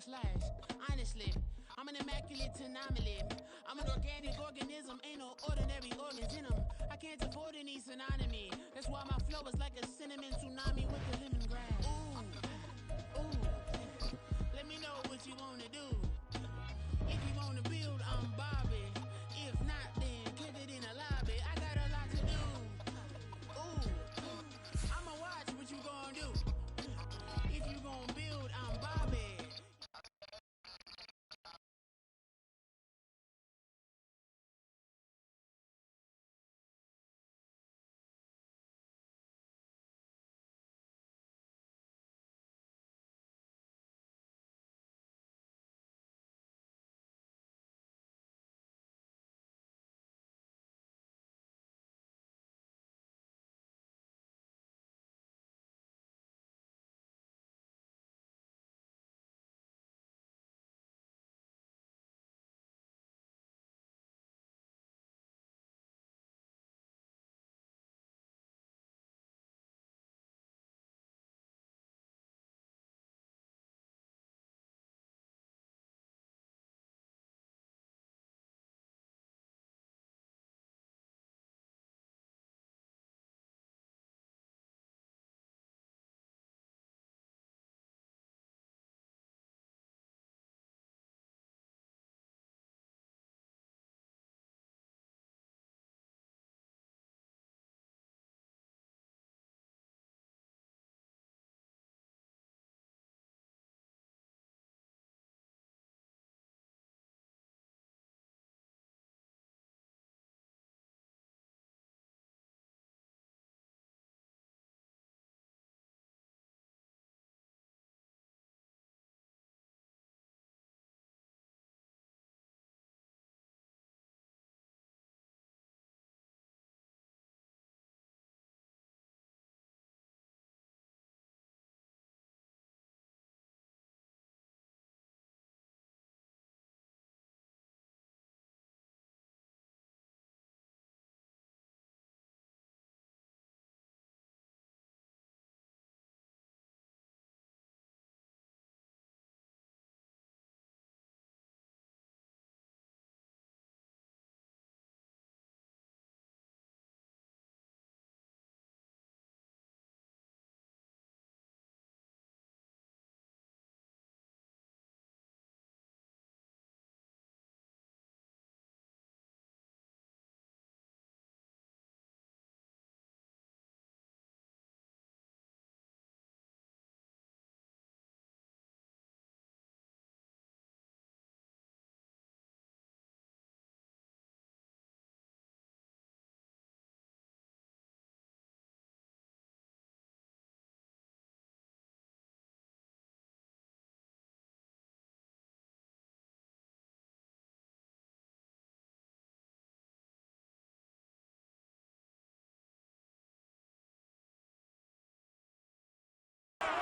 slash. Honestly, I'm an immaculate anomaly. I'm an organic organism, ain't no ordinary organs in them. I can't afford any synonymy. That's why my flow is like a cinnamon tsunami with the lemongrass. Ooh, let me know what you wanna do. If you wanna build, I'm Bobby. If not, then kick it in the lobby. I got a lot to do. Ooh, I'ma watch what you gonna do. If you gonna build, I'm Bobby.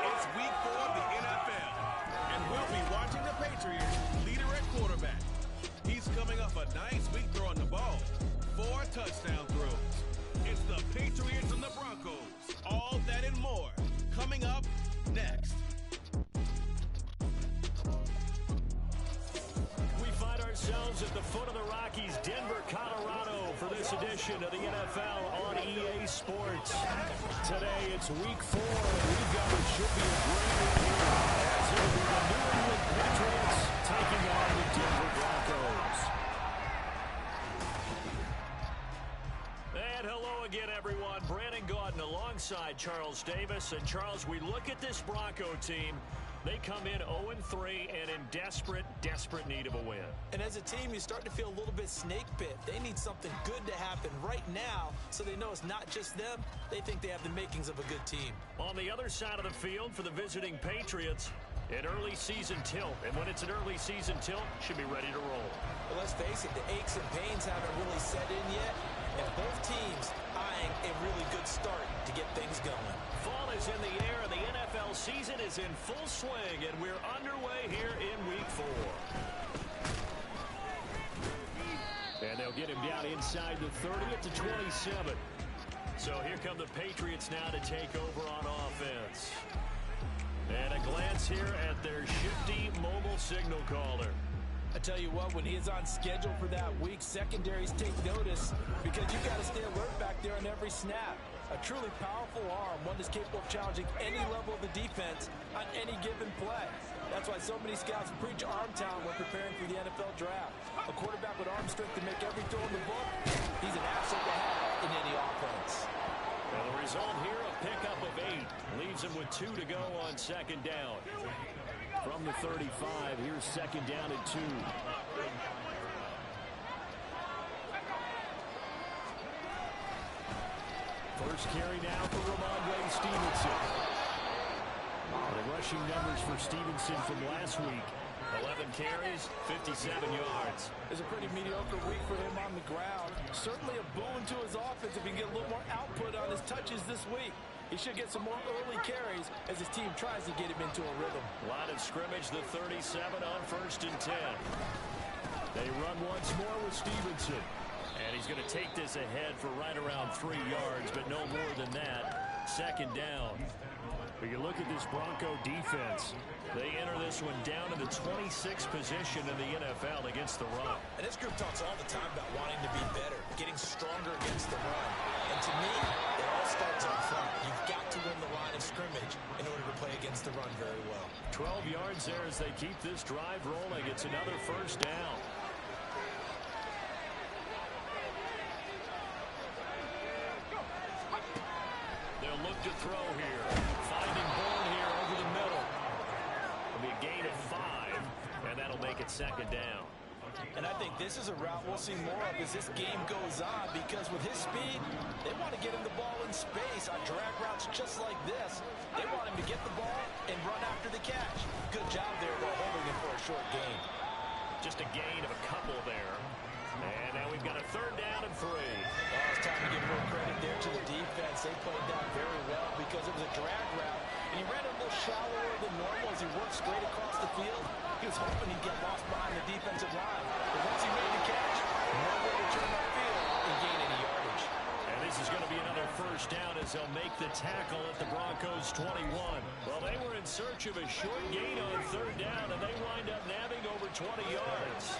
It's week 4 of the NFL, and we'll be watching the Patriots leader at quarterback. He's coming off a nice week throwing the ball. 4 touchdown throws. It's the Patriots and the Broncos. All that and more coming up next. We find ourselves at the foot of the Rockies, Denver, Colorado, for this edition of the NFL on EA Sports. Today, it's week 4, and we've got what should be a great week here, as it will be the New England Patriots taking on the Denver Broncos. And hello again, everyone. Brandon Gaudin alongside Charles Davis. And Charles, we look at this Bronco team. They come in 0-3 and in desperate need of a win. And as a team, you start to feel a little bit snake bit. They need something good to happen right now so they know it's not just them. They think they have the makings of a good team. On the other side of the field for the visiting Patriots, an early season tilt. And when it's an early season tilt, should be ready to roll. Well, let's face it, the aches and pains haven't really set in yet. And both teams eyeing a really good start to get things going. Fall is in the air, and the NFL season is in full swing, and we're underway here in week 4. And they'll get him down inside the 30 at the 27. So here come the Patriots now to take over on offense. And a glance here at their shifty mobile signal caller. I tell you what, when he is on schedule for that week, secondaries take notice because you got to stay alert back there on every snap. A truly powerful arm, one that's capable of challenging any level of the defense on any given play. That's why so many scouts preach arm talent when preparing for the NFL draft. A quarterback with arm strength to make every throw in the book, he's an asset to have in any offense. And the result here, a pickup of 8. Leaves him with 2 to go on second down. From the 35, here's second down and 2. First carry now for Ramondre Stevenson. The rushing numbers for Stevenson from last week. 11 carries, 57 yards. It's a pretty mediocre week for him on the ground. Certainly a boon to his offense if he can get a little more output on his touches this week. He should get some more early carries as his team tries to get him into a rhythm. Line of scrimmage, the 37 on 1st and 10. They run once more with Stevenson. And he's going to take this ahead for right around 3 yards, but no more than that. Second down. But you look at this Bronco defense. They enter this one down in the 26th position in the NFL against the run. And this group talks all the time about wanting to be better, getting stronger against the run. And to me, it all starts up front. You've got to win the line of scrimmage in order to play against the run very well. 12 yards there as they keep this drive rolling. It's another first down. They'll look to throw here. Finding Bourne here over the middle. It'll be a gain of 5, and that'll make it second down. And I think this is a route we'll see more of as this game goes on, because with his speed, they want to get him the ball in space on drag routes just like this. They want him to get the ball and run after the catch. Good job there, though, holding it for a short gain. Just a gain of a couple there. And now we've got a 3rd down and 3. Oh, it's time to give more credit there to the defense. They played that very well because it was a drag route, and he ran a little shallower than normal as he worked straight across the field. He was hoping he'd get lost behind the defensive line. But once he made the catch, no way to turn upfield and gain any yardage. And this is going to be another first down as they'll make the tackle at the Broncos' 21. Well, they were in search of a short gain on 3rd down, and they wind up nabbing over 20 yards.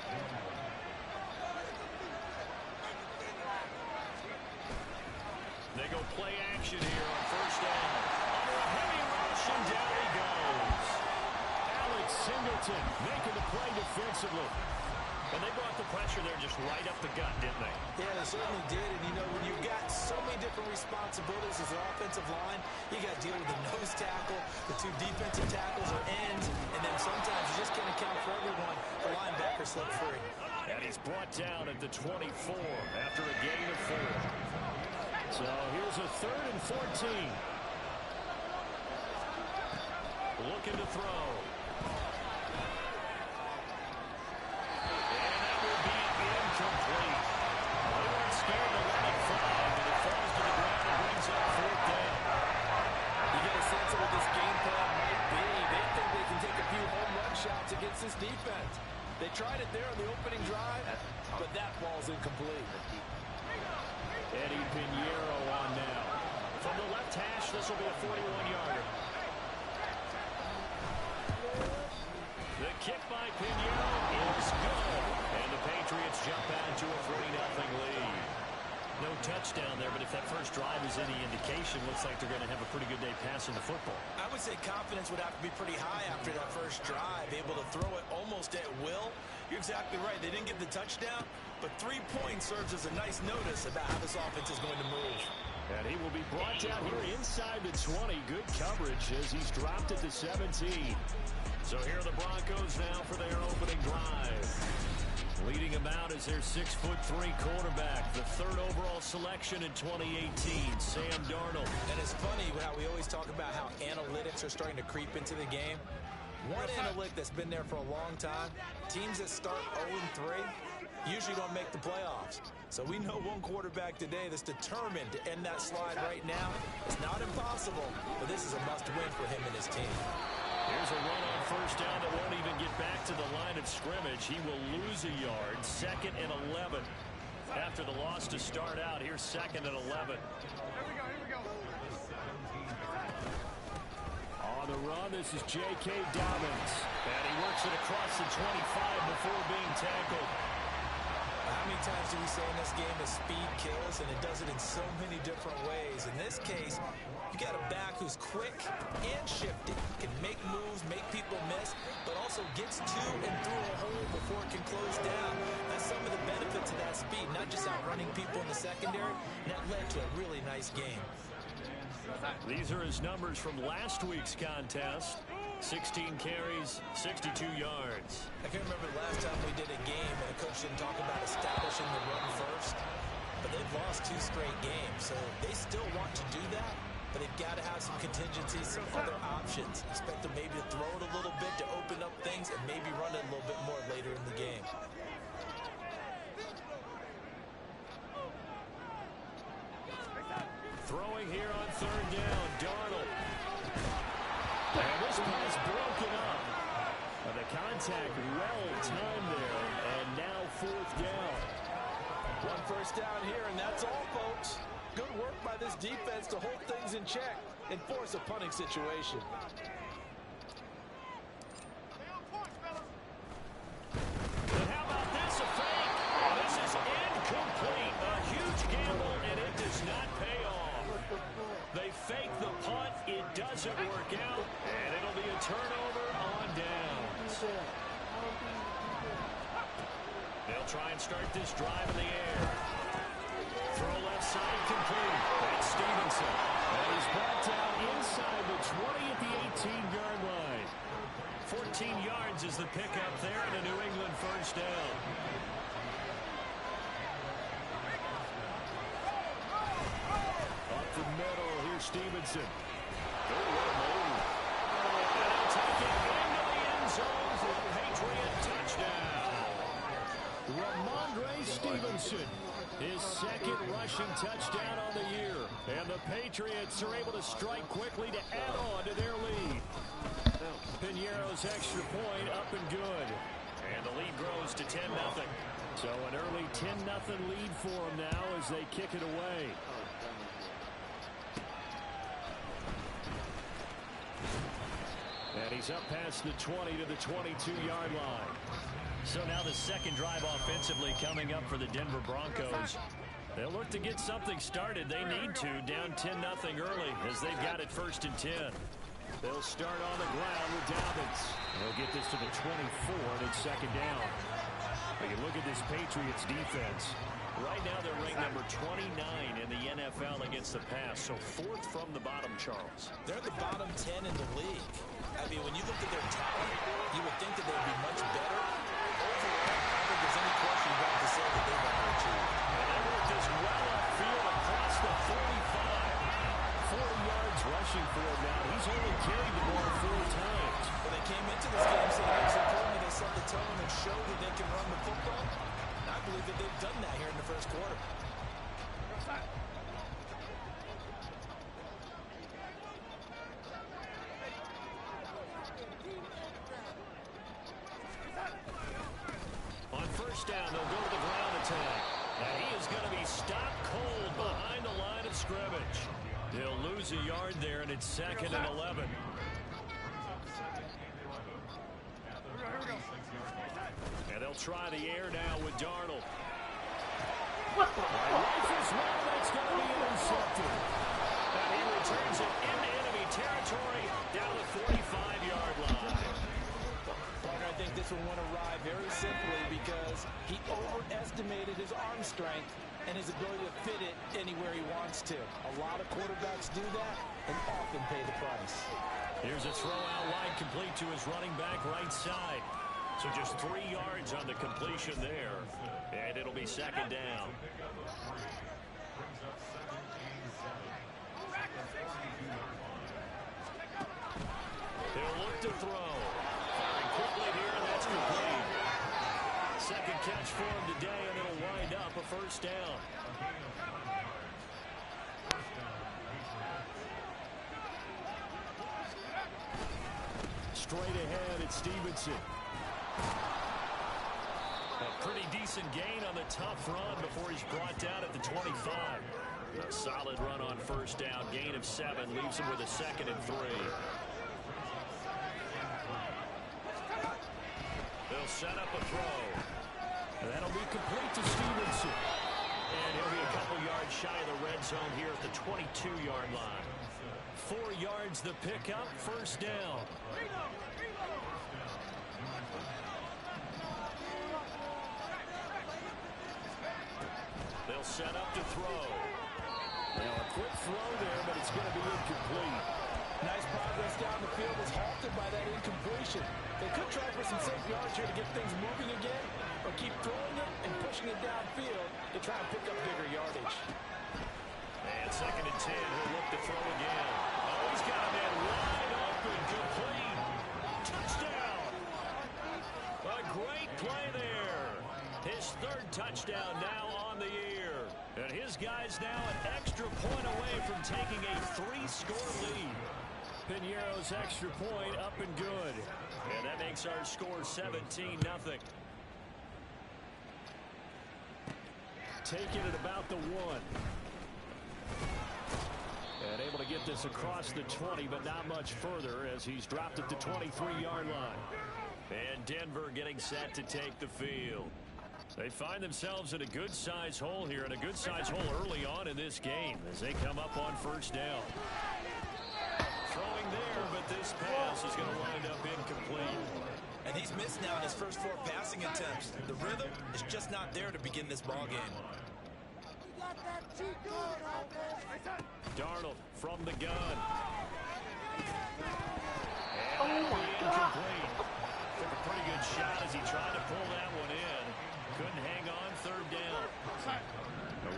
They go play action here on 1st down. Under a heavy rush, and down he goes. Alex Singleton making the play defensively. And they brought the pressure there just right up the gut, didn't they? Yeah, they certainly did. And, you know, when you've got so many different responsibilities as an offensive line, you got to deal with the nose tackle, the 2 defensive tackles or ends, and then sometimes you just can't account for everyone. The linebacker slipped free. And he's brought down at the 24 after a gain of 4. So here's a 3rd and 14. Looking to throw. And that will be incomplete. They weren't scared to let it fly, but it falls to the ground and brings up 4th down. You get a sense of what this game plan might be. They think they can take a few home run shots against this defense. They tried it there on the opening drive, but that ball's incomplete. Eddie Pinheiro on now. From the left hash, this will be a 41-yarder. The kick by Pinheiro is good. And the Patriots jump out to a 3-0 lead. No touchdown there, but if that first drive is any indication, looks like they're going to have a pretty good day passing the football. I would say confidence would have to be pretty high after that first drive, able to throw it almost at will. You're exactly right. They didn't get the touchdown, but 3 points serves as a nice notice about how this offense is going to move. And he will be brought down here inside the 20. Good coverage as he's dropped it to 17. So here are the Broncos now for their opening drive. Leading them out is their 6'3" quarterback, the 3rd overall selection in 2018, Sam Darnold. And it's funny how we always talk about how analytics are starting to creep into the game. One analytic that's been there for a long time, teams that start 0-3 usually don't make the playoffs. So we know one quarterback today that's determined to end that slide right now. It's not impossible, but this is a must-win for him and his team. Here's a run on 1st down that won't even get back to the line of scrimmage. He will lose a yard. 2nd and 11. After the loss to start out, here's 2nd and 11. Here we go. On the run, this is J.K. Dobbins. And he works it across the 25 before being tackled. How many times do we say in this game that speed kills, and it does it in so many different ways? In this case, you got a back who's quick and shifty, can make moves, make people miss, but also gets to and through a hole before it can close down. That's some of the benefits of that speed, not just outrunning people in the secondary, and that led to a really nice game. These are his numbers from last week's contest. 16 carries, 62 yards. I can remember the last time we did a game and a coach didn't talk about establishing the run first, but they've lost 2 straight games, so they still want to do that, but they've got to have some contingencies, some other options. Expect them maybe to throw it a little bit to open up things and maybe run it a little bit more later in the game. Throwing here on 3rd down, Darnold. And this pass broken up. The contact well timed there, and now 4th down. 1 first down here, and that's all, folks. Good work by this defense to hold things in check and force a punting situation. And how about this, a fake? This is incomplete. A huge gamble, and it does not pay off. They fake the punt. It doesn't work out, and it'll be a turnover on downs. They'll try and start this drive in the air. Throw left side complete. That's Stevenson. And he's brought down inside the 20 at the 18-yard line. 14 yards is the pickup there, and a New England first down. Up the middle, here's Stevenson. Oh, what a move. And he'll take it into the end zone for a Patriot touchdown. Ramondre Stevenson, his 2nd rushing touchdown on the year. And the Patriots are able to strike quickly to add on to their lead. Piñeiro's extra point up and good. And the lead grows to 10-0. So an early 10-0 lead for them now as they kick it away. And he's up past the 20 to the 22-yard line. So now the 2nd drive offensively coming up for the Denver Broncos. They'll look to get something started. They need to, down 10-0 early as they've got it 1st and 10. They'll start on the ground with Dobbins. They'll get this to the 24, and it's 2nd down. You look at this Patriots defense. Right now they're ranked number 29 in the NFL against the pass, so 4th from the bottom, Charles. They're the bottom 10 in the league. I mean, when you look at their talent, you would think that they'd be much better. Overall, I don't think there's any question about to say that they've underachieved. And they worked this well upfield across the 45. 40 yards rushing for him now. He's only carried the ball 4 times. When they came into this game, so they told me they set the tone and showed that they can run the football. And I believe that they've done that here in the 1st quarter. On 1st down, they'll go to the ground attack. And he is going to be stopped cold behind the line of scrimmage. He'll lose a yard there, and it's 2nd and 11. And they'll try the air now with Darnold. Rifles one, that's going to be intercepted. And he returns it into enemy territory down the 45-yard line. I think this one went awry very simply because he overestimated his arm strength and his ability to fit it anywhere he wants to. A lot of quarterbacks do that and often pay the price. Here's a throw out wide complete to his running back right side. So just 3 yards on the completion there. And it'll be 2nd down. They'll look to throw. Firing quickly here, and that's complete. 2nd catch for him today, and it'll wind up a 1st down. Straight ahead, it's Stevenson. A pretty decent gain on the tough run before he's brought down at the 25. A solid run on 1st down. Gain of 7 leaves him with a 2nd and 3. set up a throw. That'll be complete to Stevenson. And he'll be a couple yards shy of the red zone here at the 22-yard line. 4 yards the pickup, first down. They'll set up to throw. Now a quick throw there, but it's going to be incomplete. Nice progress down the field was halted by that incompletion. They could try for some safe yards here to get things moving again, or keep throwing it and pushing it downfield to try and pick up bigger yardage. And 2nd and 10, he'll look to throw again. Oh, he's got a man wide open, complete. Touchdown. A great play there. His 3rd touchdown now on the year. And his guy's now an extra point away from taking a 3-score lead. Piñeiro's extra point up and good. And that makes our score 17-0. Taking it about the 1. And able to get this across the 20, but not much further as he's dropped at the 23-yard line. And Denver getting set to take the field. They find themselves in a good-sized hole here, and a good-sized hole early on in this game as they come up on first down. Throwing there, but this pass is going to wind up incomplete. And he's missed now in his first 4 passing attempts. The rhythm is just not there to begin this ball game. Darnold from the gun. And incomplete. Took a pretty good shot as he tried to pull that one in. Couldn't hang on, 3rd down.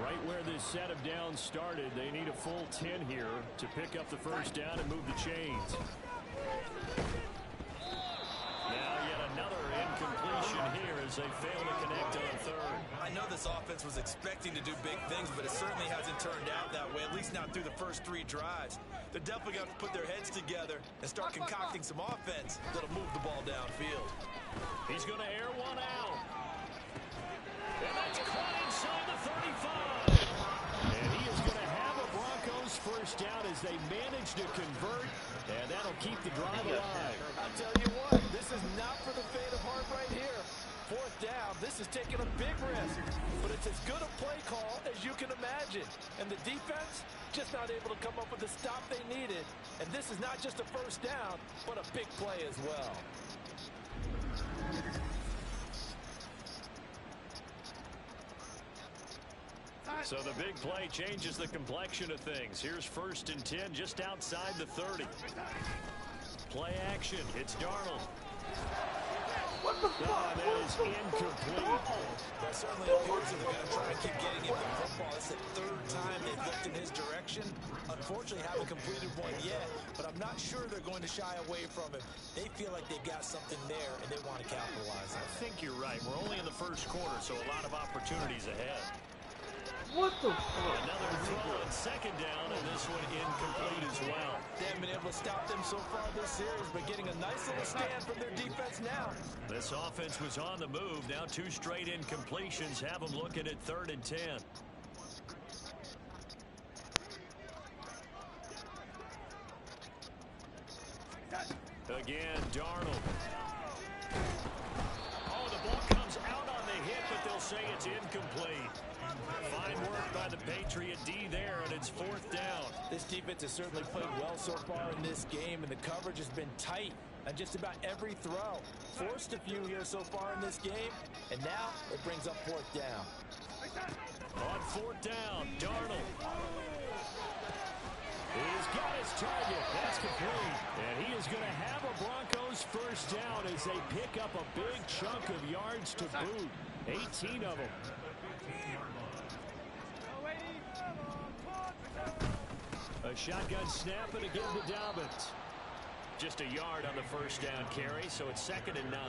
Right where this set of downs started, they need a full 10 here to pick up the first down and move the chains. Now yet another incompletion here as they fail to connect on 3rd. I know this offense was expecting to do big things, but it certainly hasn't turned out that way, at least not through the first 3 drives. They're definitely going to put their heads together and start concocting some offense that'll move the ball downfield. He's going to air one out. And that's caught inside the 35. And he is going to have a Broncos first down as they manage to convert, and that'll keep the drive alive. I'll tell you what, this is not for the faint of heart right here. 4th down, this is taking a big risk, but it's as good a play call as you can imagine. And the defense just not able to come up with the stop they needed. And this is not just a first down, but a big play as well. So the big play changes the complexion of things. Here's 1st and 10 just outside the 30. Play action. It's Darnold. What the fuck? That is incomplete. That certainly appears that they're going to try and keep getting him the football. It's the 3rd time they've looked in his direction. Unfortunately, haven't completed one yet, but I'm not sure they're going to shy away from him. They feel like they've got something there, and they want to capitalize on it. I think you're right. We're only in the first quarter, so a lot of opportunities ahead. What the fuck? Another throw on 2nd down, and this one incomplete as well. They haven't been able to stop them so far this series, but getting a nice little stand from their defense now. This offense was on the move. Now 2 straight incompletions have them looking at 3rd and 10. Again, Darnold. Oh, the ball comes out on the hit, but they'll say it's incomplete. Fine work by the Patriot D there, and it's 4th down. This defense has certainly played well so far in this game, and the coverage has been tight on just about every throw. Forced a few here so far in this game, and now it brings up 4th down. On 4th down, Darnold. He's got his target. That's complete. And he is going to have a Broncos first down as they pick up a big chunk of yards to boot. 18 of them. A shotgun snap and again to Dobbins. Just a yard on the first down carry, so it's 2nd and 9.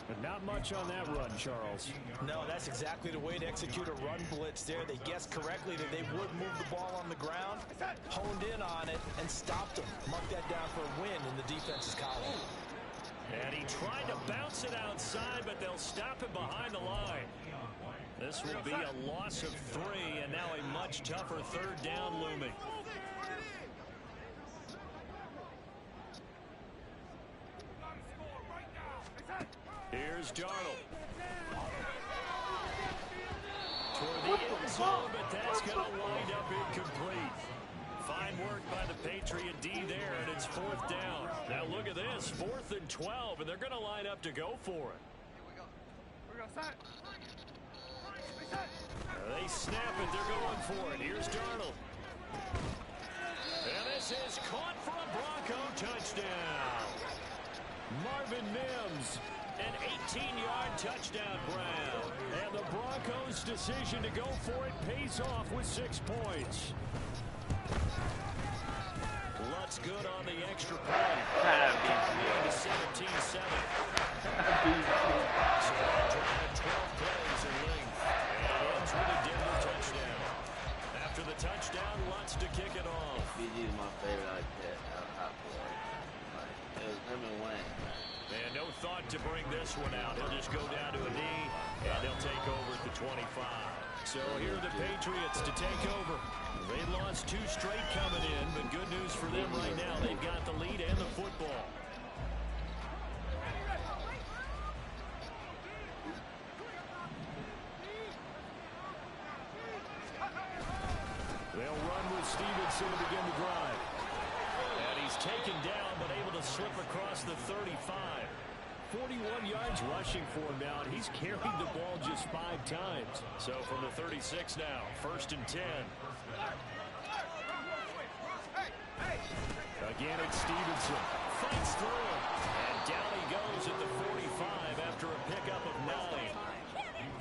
But not much on that run, Charles. No, that's exactly the way to execute a run blitz there. They guessed correctly that they would move the ball on the ground, honed in on it, and stopped them. Mark that down for a win in the defense's column. And he tried to bounce it outside, but they'll stop him behind the line. This will be a loss of 3, and now a much tougher 3rd down looming. Here's Here's Darnold. Toward the end zone, but that's going to wind up incomplete. Fine work by the Patriot D there, and it's 4th down. Now look at this, 4th and 12, and they're going to line up to go for it. They snap it, they're going for it. Here's Darnold. And this is caught for a Bronco touchdown. Marvin Mims, an 18-yard touchdown grab. And the Broncos' decision to go for it pays off with 6 points. Lutz good on the extra point. Coming to 17-7. So drive 12 plays in length. And ends with a Denver touchdown. After the touchdown, Lutz to kick it off. BG is my favorite like that. It was him and Wayne. And no thought to bring this one out. He'll just go down to a knee, and they'll take over at the 25. So here are the Patriots to take over. They lost 2 straight coming in, but good news for them right now. They've got the lead and the football. They'll run with Stevenson to begin the drive. And he's taken down, but able to slip across the 35. 41 yards rushing for him now, and he's carried the ball just 5 times. So from the 36 now, 1st and 10. Again, it's Stevenson. Fights through. And down he goes at the 45 after a pickup of 9.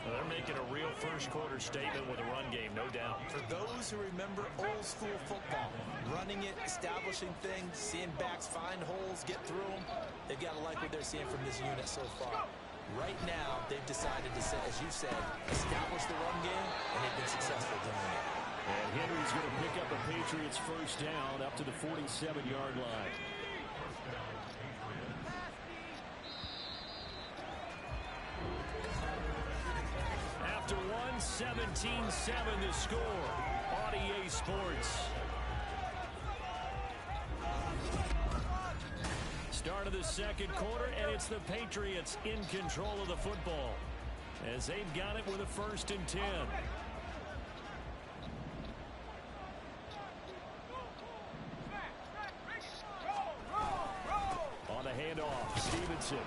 They're making a real first-quarter statement with a run game, no doubt. For those who remember old-school football, running it, establishing things, seeing backs find holes, get through them, they've got to like what they're seeing from this unit so far. Right now, they've decided to, as you said, establish the run game, and they've been successful doing it. And Henry's going to pick up a Patriots first down up to the 47-yard line. After 17-7 the score on EA Sports. Start of the second quarter, and it's the Patriots in control of the football as they've got it with a 1st and 10. On the handoff, Stevenson.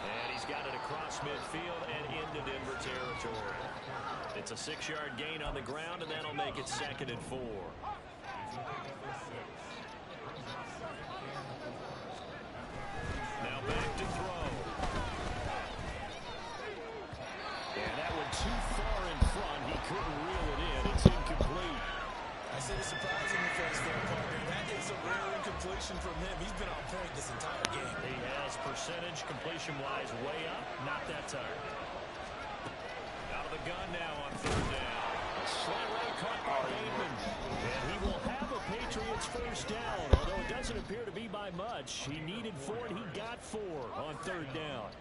And he's got it across midfield and into Denver territory. It's a 6-yard gain on the ground, and that'll make it 2nd and 4. Now back to throw. And that one too far in front. He couldn't reel it in. It's incomplete. I said it's surprising the first there, partner. That is a rare incompletion from him. He's been on point this entire game. He has percentage completion-wise way up. Not that time. Out of the gun now on 3rd down. A slant right caught by Bateman. And he will have a Patriots first down, although it doesn't appear to be by much. He needed 4, and he got 4 on 3rd down.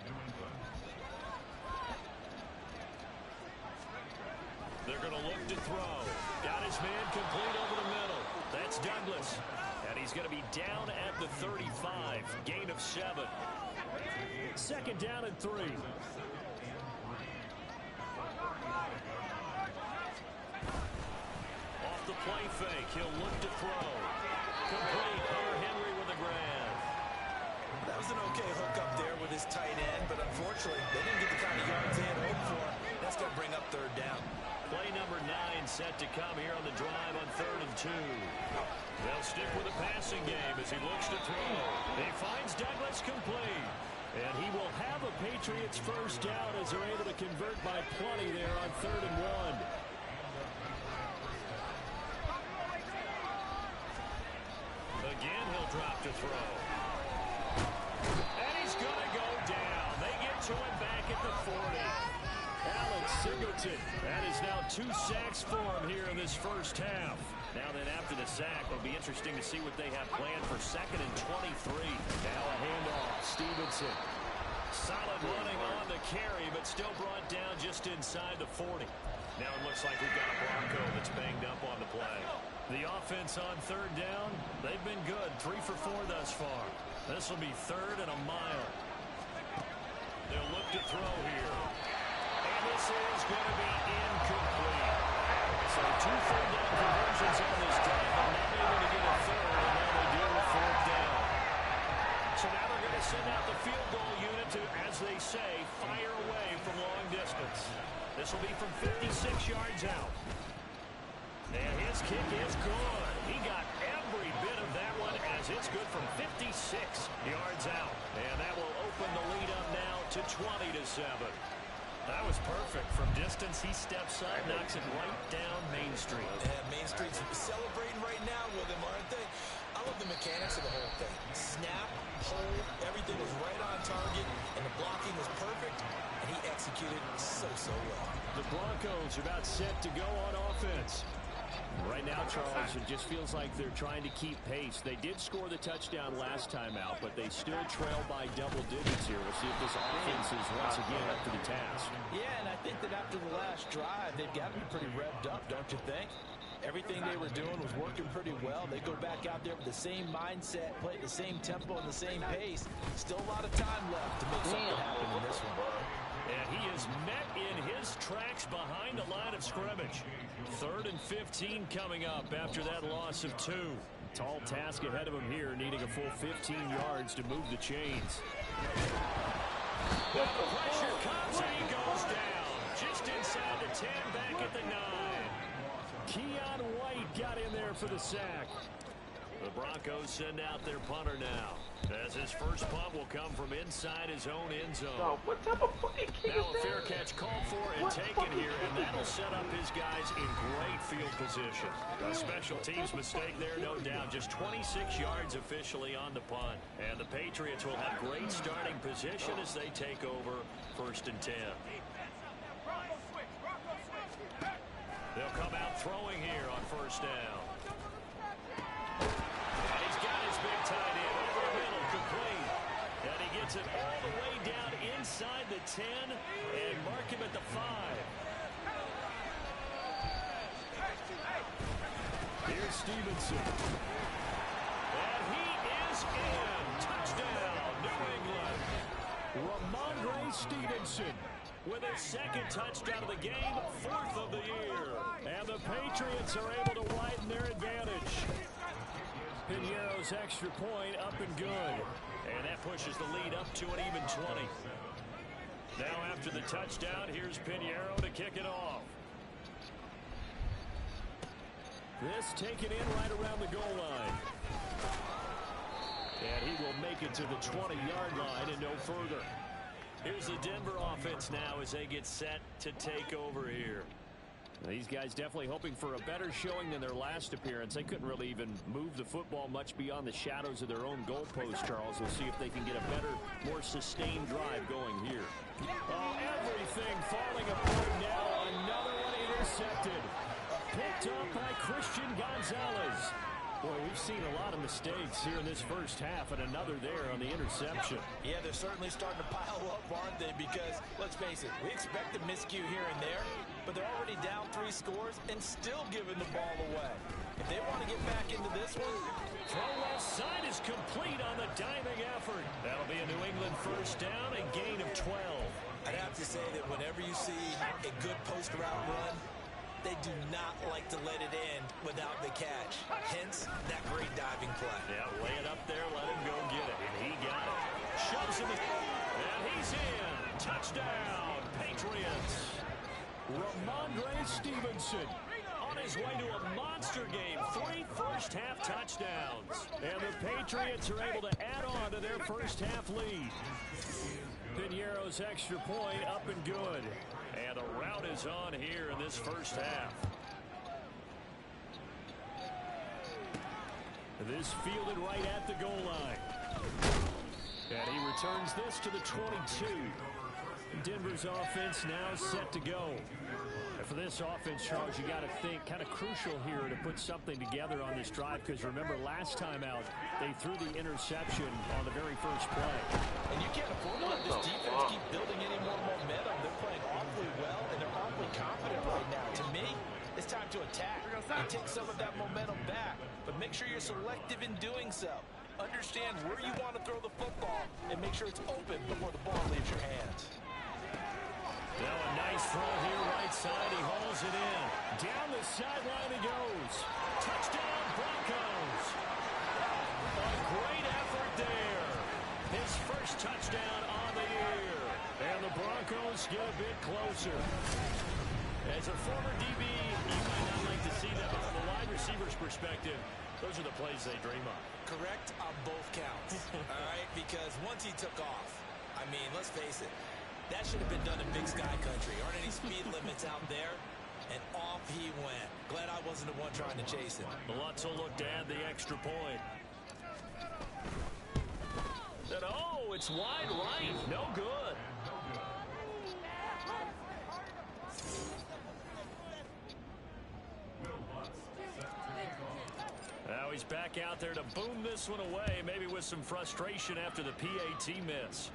They're going to look to throw. Got his man complete over the middle. That's Douglas. And he's going to be down at the 35. Gain of 7. 2nd down and 3. Off the play fake. He'll look to throw. Complete. Hunter Henry with a grab. That was an okay hook up there with his tight end, but unfortunately, they didn't get the kind of yards they had hoped for. That's going to bring up 3rd down. Play number 9 set to come here on the drive on 3rd and 2. They'll stick with the passing game as he looks to throw. He finds Douglas complete. And he will have a Patriots first down as they're able to convert by plenty there on 3rd and 1. Again, he'll drop to throw. And he's going to go down. They get to him back at the 40. Alex Singleton. That is now 2 sacks for him here in this first half. Now then, after the sack, it'll be interesting to see what they have planned for 2nd and 23. Now a handoff. Stevenson. Solid running on the carry, but still brought down just inside the 40. Now it looks like we've got a Bronco that's banged up on the play. The offense on 3rd down, they've been good. 3 for 4 thus far. This will be 3rd and a mile. They'll look to throw here. And this is going to be incomplete. So 2 third-down conversions on this drive, but not able to get a third, and now they deal with 4th down. So now they're going to send out the field goal unit to, as they say, fire away from long distance. This will be from 56 yards out. And his kick is good. He got every bit of that one as it's good from 56 yards out. And that will open the lead up now to 20-7. That was perfect. From distance, he steps up, knocks it right down Main Street. Yeah, Main Street's celebrating right now with him, aren't they? I love the mechanics of the whole thing. Snap, hold, everything was right on target, and the blocking was perfect, and he executed so well. The Broncos are about set to go on offense. Right now, Charles, it just feels like they're trying to keep pace. They did score the touchdown last time out, but they still trail by double digits here. We'll see if this offense is once again up to the task. Yeah, and I think that after the last drive, they've got to be pretty revved up, don't you think? Everything they were doing was working pretty well. They go back out there with the same mindset, play at the same tempo and the same pace. Still a lot of time left to make something happen in this one. And he is met in his tracks behind the line of scrimmage. 3rd and 15 coming up after that loss of 2. Tall task ahead of him here, needing a full 15 yards to move the chains. The pressure comes and he goes down. Just inside the 10, back at the 9. Keon White got in there for the sack. The Broncos send out their punter now, as his first punt will come from inside his own end zone. Oh, what type of fucking kick Now is a fair that? catch called for and taken here, and that'll set up his guys in great field position. A special teams mistake there, no doubt. Just 26 yards officially on the punt. And the Patriots will have great starting position as they take over 1st and 10. They'll come out throwing here on 1st down. He's got his big tight end over the middle, complete. And he gets it all the way down inside the 10 and mark him at the 5. Here's Stevenson. And he is in. Touchdown, New England. Ramondre Stevenson with his 2nd touchdown of the game, 4th of the year. And the Patriots are able to widen their advantage. Piñeiro's extra point up and good. And that pushes the lead up to an even 20. Now after the touchdown, here's Piñeiro to kick it off. This taken in right around the goal line. And he will make it to the 20-yard line and no further. Here's the Denver offense now as they get set to take over here. These guys definitely hoping for a better showing than their last appearance. They couldn't really even move the football much beyond the shadows of their own goalpost, Charles. We'll see if they can get a better, more sustained drive going here. Oh, everything falling apart now. Another one intercepted. Picked up by Christian Gonzalez. Boy, we've seen a lot of mistakes here in this first half, and another there on the interception. Yeah, they're certainly starting to pile up, aren't they? Because, let's face it, we expect a miscue here and there, but they're already down 3 scores and still giving the ball away. If they want to get back into this one, throw left side is complete on the diving effort. That'll be a New England 1st down, a gain of 12. I'd have to say that whenever you see a good post route run, they do not like to let it in without the catch. Hence, that great diving play. Yeah, lay it up there, let him go get it. And he got it. Shoves him. And he's in. Touchdown, Patriots. Ramondre Stevenson on his way to a monster game. 3 first-half touchdowns. And the Patriots are able to add on to their first-half lead. Piñeiro's extra point up and good. And the rout is on here in this first half. This fielded right at the goal line. And he returns this to the 22. Denver's offense now set to go. And for this offense, Charles, you got to think kind of crucial here to put something together on this drive, because remember last time out they threw the interception on the very first play. And you can't afford to let this defense keep building any more momentum. They're playing awfully well and they're awfully confident right now. To me, it's time to attack and take some of that momentum back, but make sure you're selective in doing so. Understand where you want to throw the football and make sure it's open before the ball leaves your hands. Now a nice throw here, right side. He hauls it in. Down the sideline he goes. Touchdown, Broncos. A great effort there. His first touchdown on the year. And the Broncos get a bit closer. As a former DB, you might not like to see that, but from a wide receiver's perspective, those are the plays they dream of. Correct on both counts. All right, because once he took off, I mean, let's face it, that should have been done in Big Sky Country. Aren't any speed limits out there? And off he went. Glad I wasn't the one trying to chase him. Lutz will look to add the extra point. And oh, it's wide right. No good. Now he's back out there to boom this one away, maybe with some frustration after the PAT miss.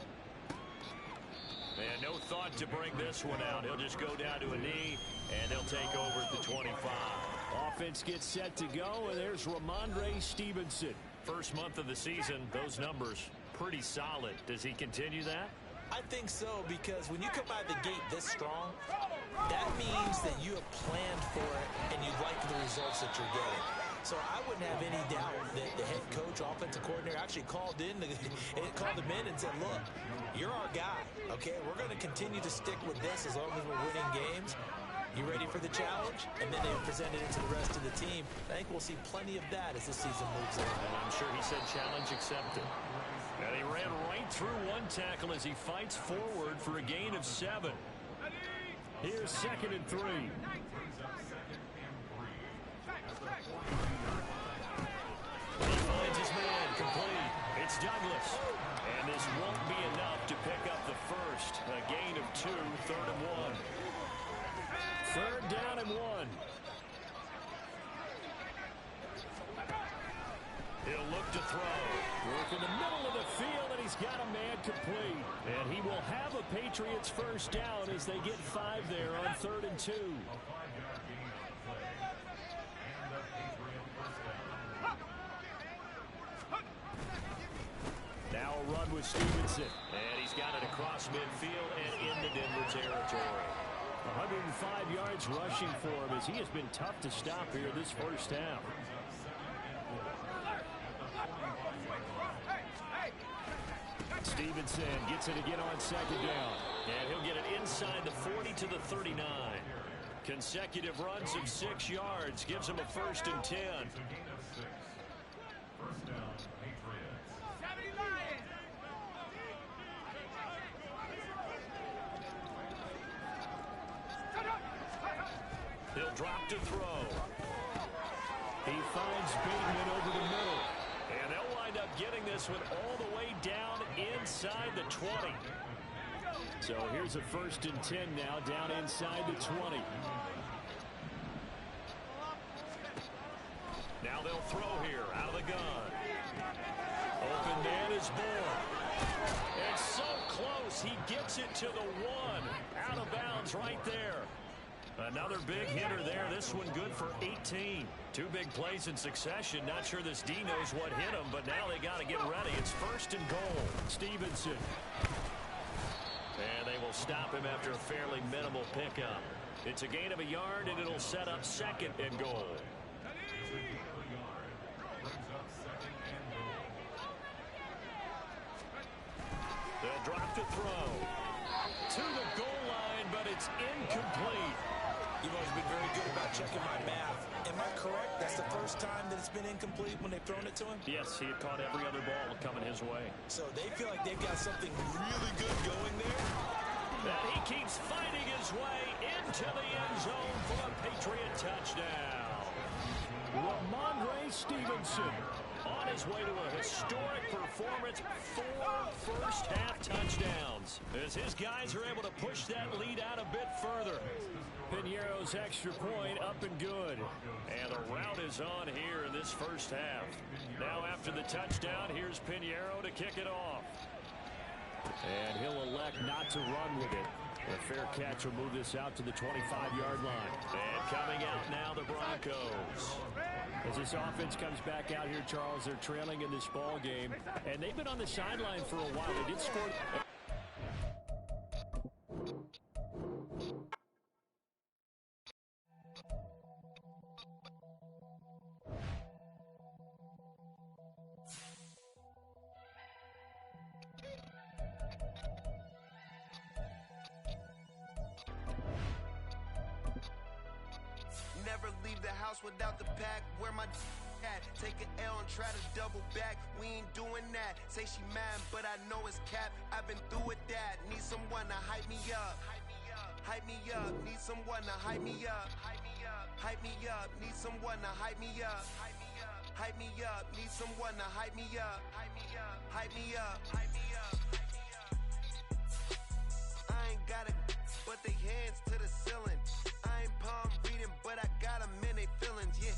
And no thought to bring this one out. He'll just go down to a knee, and they'll take over at the 25. Offense gets set to go, and there's Ramondre Stevenson. First month of the season, those numbers pretty solid. Does he continue that? I think so, because when you come out of the gate this strong, that means that you have planned for it and you like the results that you're getting. So I wouldn't have any doubt that the head coach, offensive coordinator, actually called him in and said, look, you're our guy, okay? We're going to continue to stick with this as long as we're winning games. You ready for the challenge? And then they presented it to the rest of the team. I think we'll see plenty of that as this season moves on. And I'm sure he said challenge accepted. And he ran right through one tackle as he fights forward for a gain of 7. Here's 2nd and 3. He finds his man complete. It's Douglas. And this won't be enough to pick up the first. A gain of 2, 3rd and 1. 3rd down and 1. He'll look to throw. Work in the middle of the field, and he's got a man complete. And he will have a Patriots first down as they get 5 there on 3rd and 2. Now a run with Stevenson. And he's got it across midfield and into Denver territory. 105 yards rushing for him as he has been tough to stop here this first half. Stevenson gets it again on 2nd down. And he'll get it inside the 40 to the 39. Consecutive runs of 6 yards gives him a 1st and 10. He'll drop to throw. He finds Bateman over the middle. And they'll wind up getting this one all the way down inside the 20. So here's a 1st and 10 now down inside the 20. Now they'll throw here out of the gun. Open man is born. It's so close. He gets it to the 1. Out of bounds right there. Another big hitter there. This one good for 18. 2 big plays in succession. Not sure this D knows what hit him, but now they got to get ready. It's 1st and goal. Stevenson. And they will stop him after a fairly minimal pickup. It's a gain of a yard, and it'll set up 2nd and goal. They'll drop to throw. To the goal line, but it's incomplete. You've always been very good about checking my math. Am I correct? That's the first time that it's been incomplete when they've thrown it to him? Yes, he had caught every other ball coming his way. So they feel like they've got something really good going there? And he keeps fighting his way into the end zone for a Patriot touchdown. Ramondre Stevenson on his way to a historic performance. 4 first-half touchdowns as his guys are able to push that lead out a bit further. Piñeiro's extra point up and good. And the route is on here in this first half. Now after the touchdown, here's Piñeiro to kick it off. And he'll elect not to run with it. A fair catch will move this out to the 25-yard line. And coming out now, the Broncos. As this offense comes back out here, Charles, they're trailing in this ball game, and they've been on the sideline for a while. They did score. Never leave the house without the pack. Where my at? Take an L and try to double back. We ain't doing that. Say she mad, but I know it's cap. I've been through with that. Need someone to hype me up. Hype me up. Need someone to hype me up. Hype me up. Need someone to hype me up. Hype me up. Need someone to hype me up. Hype me up. Hype me up. Hype me up. I ain't got it, but they hands to the ceiling. I ain't palm reading, but I got them in they feelings, yeah.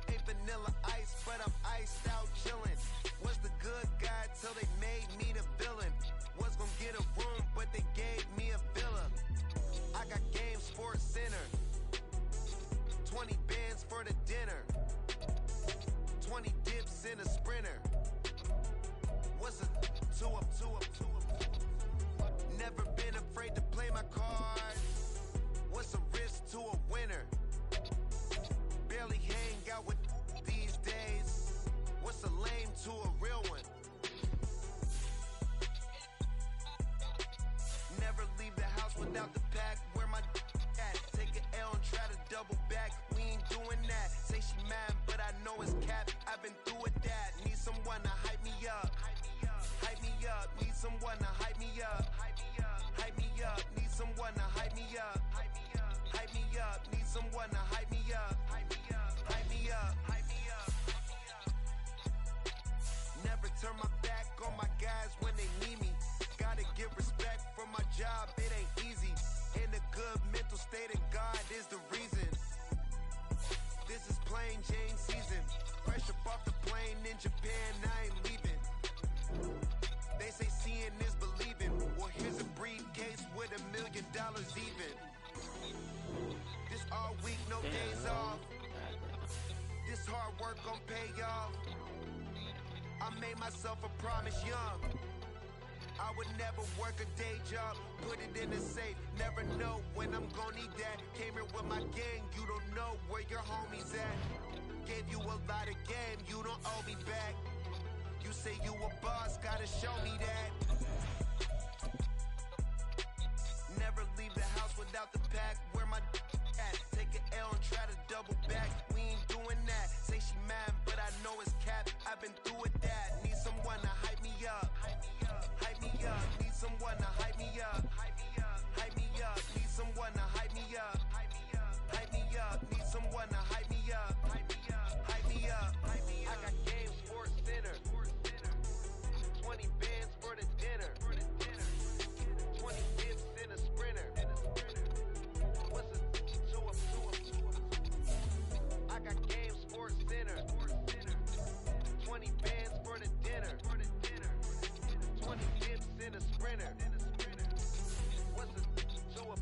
Ain't vanilla ice, but I'm iced out chillin'. Was the good guy till they made me the villain. Was gonna get a room, but they gave me a villa. I got game, Sports Center. 20 bands for the dinner. 20 dips in a sprinter. What's a two up? Never been afraid to play my cards. What's a risk to a winner? Barely hang out with these days. What's a lame to a real one? Never leave the house without the pack. Where my at? Take an L and try to double back. We ain't doing that. Say she mad, but I know it's cap. I've been through with that. Need someone to hype me up. Hype me up. Need someone to hype me up. Hype me up. Need someone to hype me up. Hype me up. Need someone to hype me up. Hype me up. Hype me up. Never turn my back on my guys when they need me. Gotta give respect for my job. It ain't easy. In a good mental state, and God is the reason. This is plain Jane season. Fresh up off the plane in Japan, I ain't leaving. They say seeing is believing. Well, here's a briefcase with $1 million even. This all week, no days off. This hard work gon' pay off. I made myself a promise young. I would never work a day job, put it in a safe. Never know when I'm gon' need that. Came here with my gang, you don't know where your homies at. Gave you a lot of game, you don't owe me back. You say you a boss, gotta show me that. Never leave the house without the pack. Where my at? Take an L and try to double back. We ain't doing that. Say she mad, but I know it's cap. I've been through with that. Need someone to hype me up. Hype me up. Need someone to hype me up. Hype me up. Need someone to hype me up. Hype me up. Need someone to hype me up. Hype me up. I got game, Sports Center. 20 bands for the dinner. 20 dips in a sprinter. What's a two up? I got game, Sports Center. 20 bands for the dinner. 20 dips in a sprinter. What's a two up?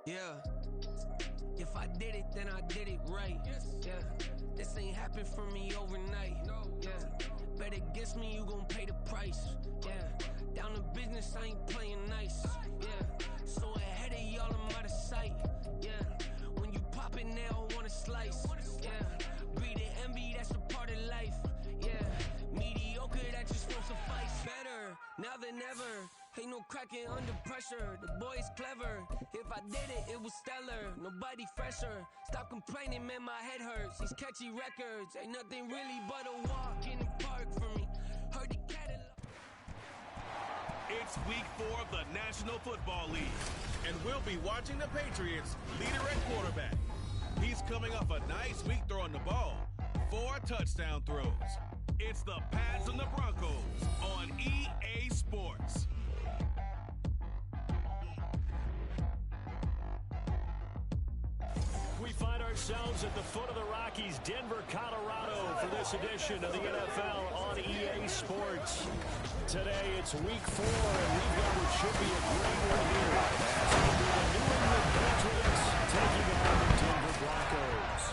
Yeah, if I did it, then I did it right. Yeah, this ain't happened for me overnight. Yeah, bet against me, you gon' pay the price. Yeah, down to business, I ain't playing nice. Yeah, so ahead of y'all, I'm out of sight. Yeah, when you pop it, they don't wanna slice. Yeah, greed and envy, that's a part of life. Yeah, mediocre, that just won't suffice. Better now than ever, ain't no cracking under pressure. pressure. The boy's clever. If I did it, it was stellar. Nobody fresher. Stop complaining, man, my head hurts. These catchy records ain't nothing really but a walk in the park for me. Heard the catalog. It's week 4 of the National Football League, and we'll be watching the Patriots leader at quarterback. He's coming off a nice week throwing the ball. 4 touchdown throws. It's the Pats and the Broncos on EA Sports. We find ourselves at the foot of the Rockies, Denver, Colorado, for this edition of the NFL on EA Sports. Today, it's week 4, and we've got what should be a great one here. As the New England Patriots taking on the Denver Broncos.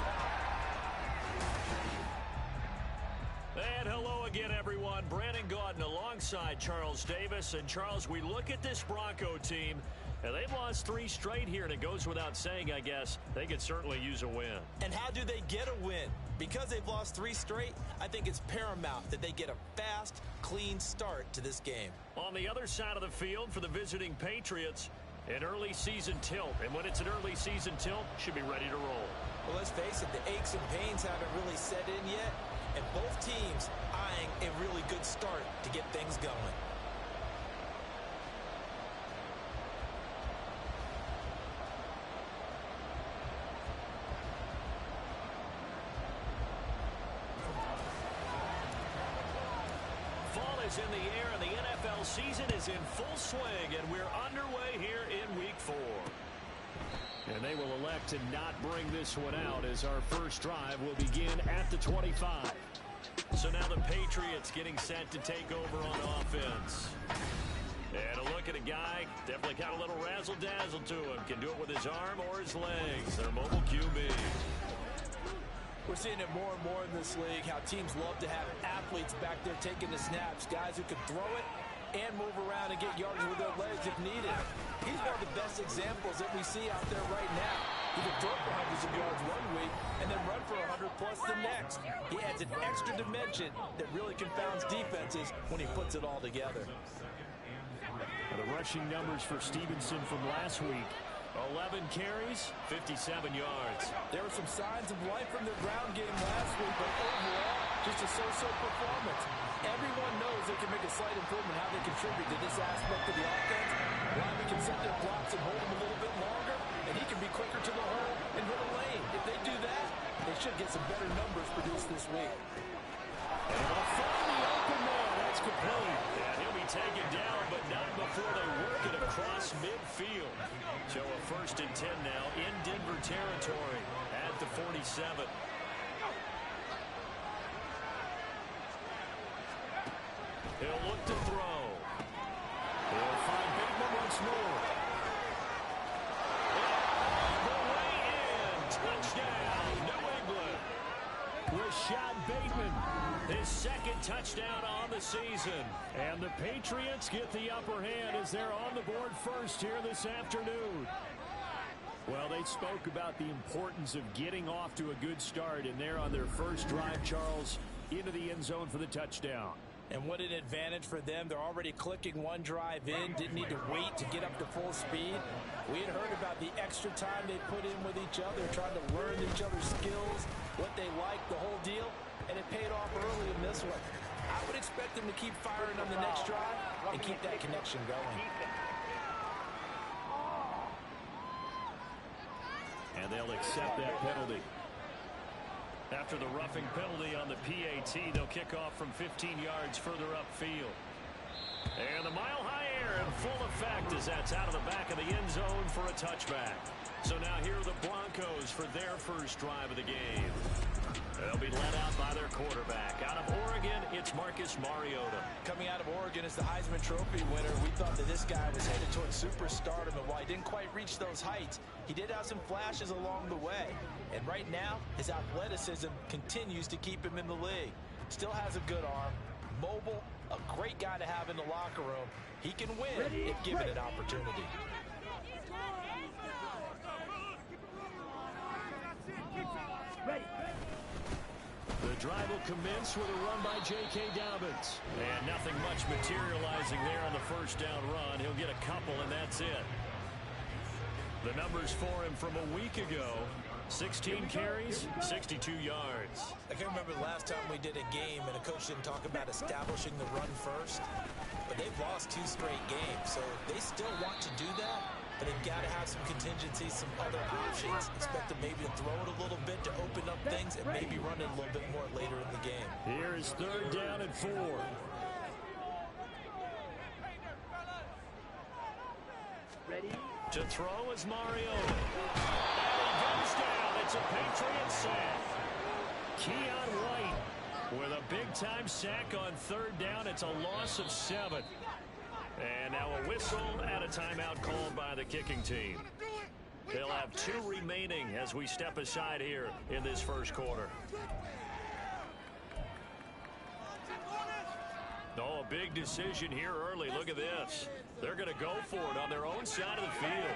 And hello again, everyone. Brandon Gaudin alongside Charles Davis. And Charles, we look at this Bronco team, and they've lost 3 straight here, and it goes without saying, I guess, they could certainly use a win. And how do they get a win? Because they've lost 3 straight, I think it's paramount that they get a fast, clean start to this game. On the other side of the field for the visiting Patriots, an early season tilt. And when it's an early season tilt, should be ready to roll. Well, let's face it, the aches and pains haven't really set in yet, and both teams eyeing a really good start to get things going. Fall is in the air, and the NFL season is in full swing, and we're underway here in week 4. And they will elect to not bring this one out as our first drive will begin at the 25. So now the Patriots getting set to take over on offense. And a look at a guy, definitely got a little razzle-dazzle to him. Can do it with his arm or his legs. Their mobile QB. We're seeing it more and more in this league, how teams love to have athletes back there taking the snaps, guys who can throw it and move around and get yards with their legs if needed. He's one of the best examples that we see out there right now. He can throw for hundreds of yards one week and then run for 100 plus the next. He adds an extra dimension that really confounds defenses when he puts it all together. The rushing numbers for Stevenson from last week. 11 carries, 57 yards. There were some signs of life from their ground game last week, but overall, just a so-so performance. Everyone knows they can make a slight improvement how they contribute to this aspect of the offense. Lyman can set their blocks and hold them a little bit longer, and he can be quicker to the hole and hit a lane. If they do that, they should get some better numbers produced this week. And they'll find the open man. That's complete. And he'll be taken down, but not before they work it across midfield. So a 1st and 10 now in Denver territory at the 47. He'll look to throw. He'll find Bateman once more. The way in. Touchdown, New England. Rashad Bateman, his 2nd touchdown on the season. And the Patriots get the upper hand as they're on the board first here this afternoon. Well, they spoke about the importance of getting off to a good start, and they're on their first drive, Charles, into the end zone for the touchdown. And what an advantage for them. They're already clicking one drive in, didn't need to wait to get up to full speed. We had heard about the extra time they put in with each other, trying to learn each other's skills, what they like, the whole deal, and it paid off early in this one. I would expect them to keep firing on the next drive and keep that connection going. And they'll accept that penalty. After the roughing penalty on the PAT, they'll kick off from 15 yards further upfield. And the mile-high air in full effect as that's out of the back of the end zone for a touchback. So now here are the Broncos for their first drive of the game. They'll be led out by their quarterback. Out of Oregon, it's Marcus Mariota. Coming out of Oregon as the Heisman Trophy winner, we thought that this guy was headed towards superstardom, and while he didn't quite reach those heights, he did have some flashes along the way. And right now, his athleticism continues to keep him in the league. Still has a good arm, mobile, a great guy to have in the locker room. He can win if given an opportunity. The The drive will commence with a run by J.K. Dobbins. And nothing much materializing there on the first down run. He'll get a couple, and that's it. The numbers for him from a week ago: 16 carries, 62 yards. I can remember the last time we did a game and a coach didn't talk about establishing the run first. But they've lost 2 straight games, so they still want to do that. But they've got to have some contingencies, some other options. Expect them maybe to throw it a little bit to open up things and maybe run it a little bit more later in the game. Here is 3rd down and 4. Ready? To throw is Mariota. And he goes down. It's a Patriot sack. Keon White with a big-time sack on 3rd down. It's a loss of 7. And now a whistle and a timeout called by the kicking team. They'll have 2 remaining as we step aside here in this first quarter. Oh, a big decision here early. Look at this. They're going to go for it on their own side of the field.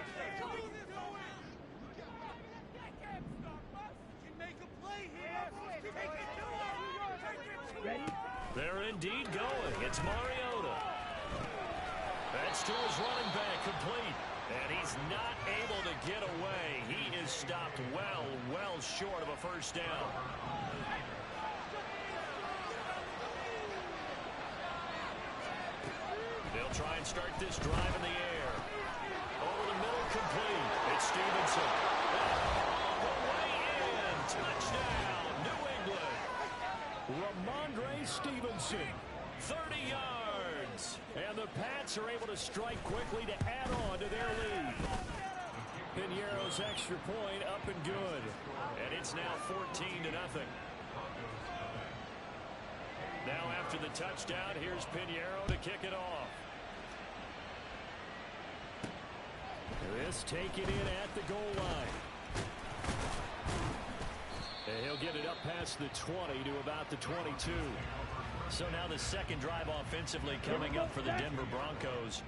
They're indeed going. It's Mariota. That's to his running back, complete. And he's not able to get away. He is stopped well short of a first down. They'll try and start this drive in the air. Over the middle, complete. It's Stevenson. All the way in. Touchdown, New England. Ramondre Stevenson, 30 yards. And the Pats are able to strike quickly to add on to their lead. Piñeiro's extra point up and good. And it's now 14-0. Now after the touchdown, here's Piñeiro to kick it off. This taken in at the goal line. And he'll get it up past the 20 to about the 22. So now the second drive offensively coming up for the Denver Broncos.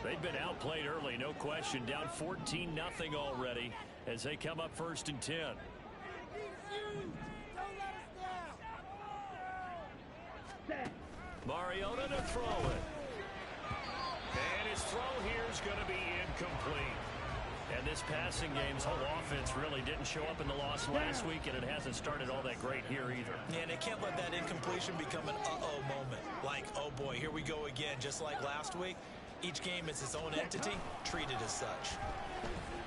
They've been outplayed early, no question. Down 14-0 already as they come up 1st and 10. Mariota to throw it. And his throw here is going to be incomplete. And this passing game's whole offense really didn't show up in the loss last week, and it hasn't started all that great here either. Yeah, and they can't let that incompletion become an uh-oh moment. Like, oh boy, here we go again, just like last week. Each game is its own entity, treated as such.